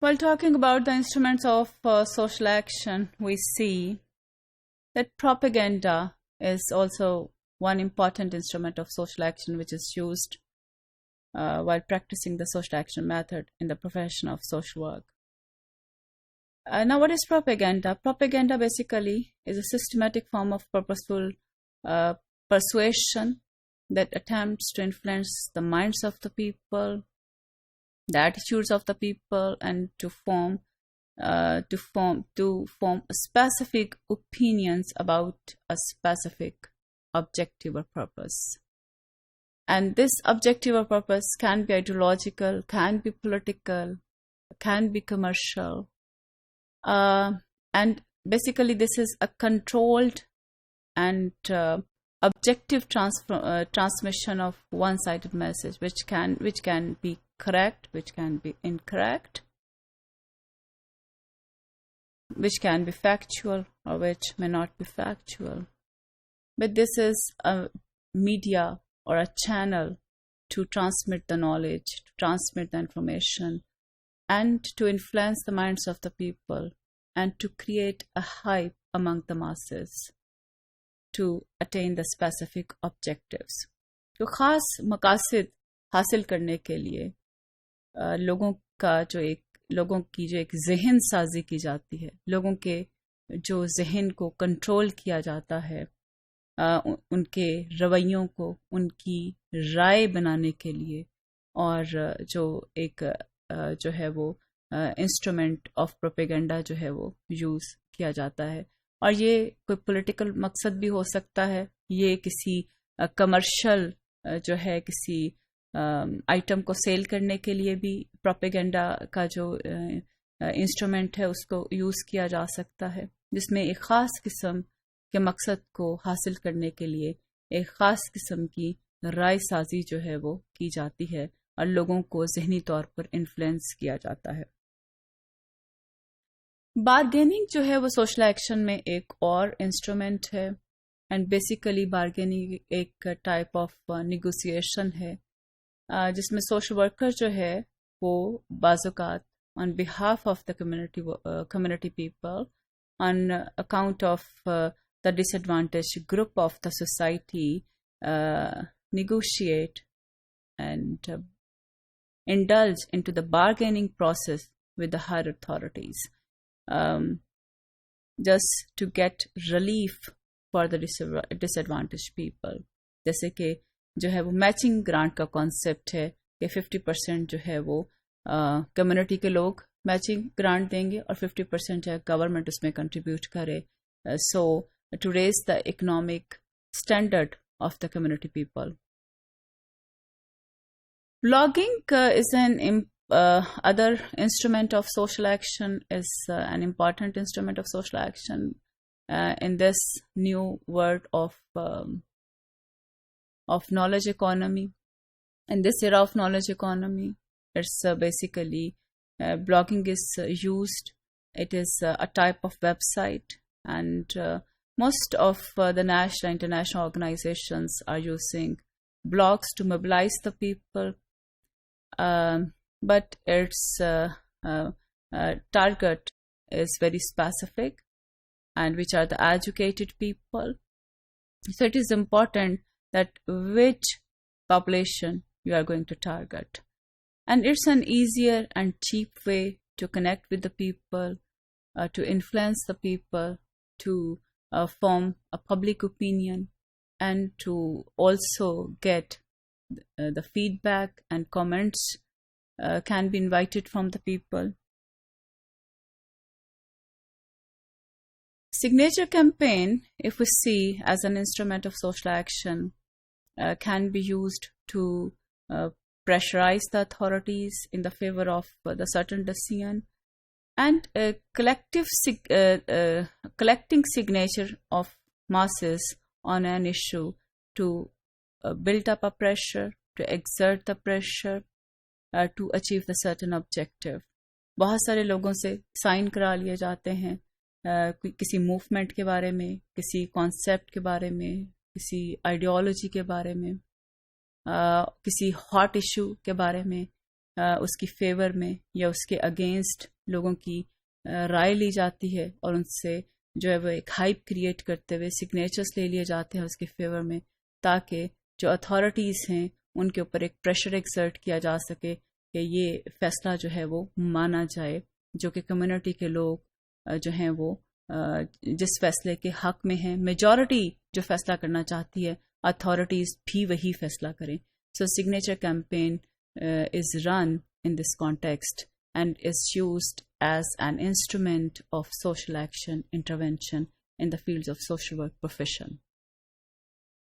While talking about the instruments of social action, we see that propaganda is also one important instrument of social action which is used while practicing the social action method in the profession of social work. Now, what is propaganda? Propaganda basically is a systematic form of purposeful persuasion that attempts to influence the minds of the people, the attitudes of the people, and to form specific opinions about a specific objective or purpose. And this objective or purpose can be ideological, can be political, can be commercial. And basically this is a controlled and objective transmission of one-sided message, which can be correct, which can be incorrect, which can be factual or which may not be factual. But this is a media or a channel to transmit the knowledge, to transmit the information, and to influence the minds of the people, and to create a hype among the masses to attain the specific objectives. तो ख़ास मकासद हासिल करने के लिए लोगों की जो एक जहन साजी की जाती है, लोगों के जो जहन को कंट्रोल किया जाता है, उनके रवैयों को, उनकी राय बनाने के लिए, और जो एक जो है वो इंस्ट्रूमेंट ऑफ प्रोपेगेंडा जो है वो यूज़ किया जाता है. और ये कोई पॉलिटिकल मकसद भी हो सकता है, ये किसी कमर्शियल जो है किसी आइटम को सेल करने के लिए भी प्रोपेगेंडा का जो इंस्ट्रूमेंट है उसको यूज़ किया जा सकता है, जिसमें एक ख़ास किस्म के मकसद को हासिल करने के लिए एक ख़ास किस्म की राय साजी जो है वो की जाती है और लोगों को ज़हनी तौर पर इन्फ्लुएंस किया जाता है. बारगेनिंग जो है वो सोशल एक्शन में एक और इंस्ट्रूमेंट है, एंड बेसिकली बारगेनिंग एक टाइप ऑफ निगोसिएशन है जिसमें सोशल वर्कर जो है वो बाज़ौक़ात on behalf of the community people on account of the disadvantage group of the society negotiate and indulge into the bargaining process with the higher authorities, just to get relief for the disadvantaged people. जैसे कि जो है वो matching grant का concept है कि 50% जो है वो कम्युनिटी के लोग मैचिंग ग्रांट देंगे और 50% जो है गवर्नमेंट उसमें कंट्रीब्यूट करे, so to raise the economic standard of the community people. Blogging is an other instrument of social action, is an important instrument of social action in this new world of knowledge economy. In this era of knowledge economy, it's basically blogging is used. It is a type of website, and most of the national and international organizations are using blogs to mobilize the people, but its target is very specific, and which are the educated people. So it is important that which population you are going to target. And it's an easier and cheap way to connect with the people, to influence the people, to form a public opinion, and to also get the feedback and comments can be invited from the people. Signature campaign, if we see as an instrument of social action, can be used to pressurize the authorities in the favor of the certain decision, and collecting signature of masses on an issue to build up a pressure, to exert the pressure, to achieve the certain objective. बहुत सारे लोगों से sign करा लिए जाते हैं किसी movement के बारे में, किसी कॉन्सेप्ट के बारे में, किसी आइडियोलॉजी के बारे में, किसी हॉट इशू के बारे में, उसकी फेवर में या उसके अगेंस्ट लोगों की राय ली जाती है और उनसे जो है वो एक हाइप क्रिएट करते हुए सिग्नेचर्स ले लिए जाते हैं उसके फेवर में, ताकि जो अथॉरिटीज़ हैं उनके ऊपर एक प्रेशर एक्सर्ट किया जा सके कि ये फैसला जो है वो माना जाए, जो कि कम्युनिटी के लोग जो हैं वो जिस फैसले के हक में हैं, मेजॉरिटी जो फैसला करना चाहती है, अथॉरिटीज़ भी वही फैसला करें. So signature campaign is run in this context and is used as an instrument of social action intervention in the fields of social work profession.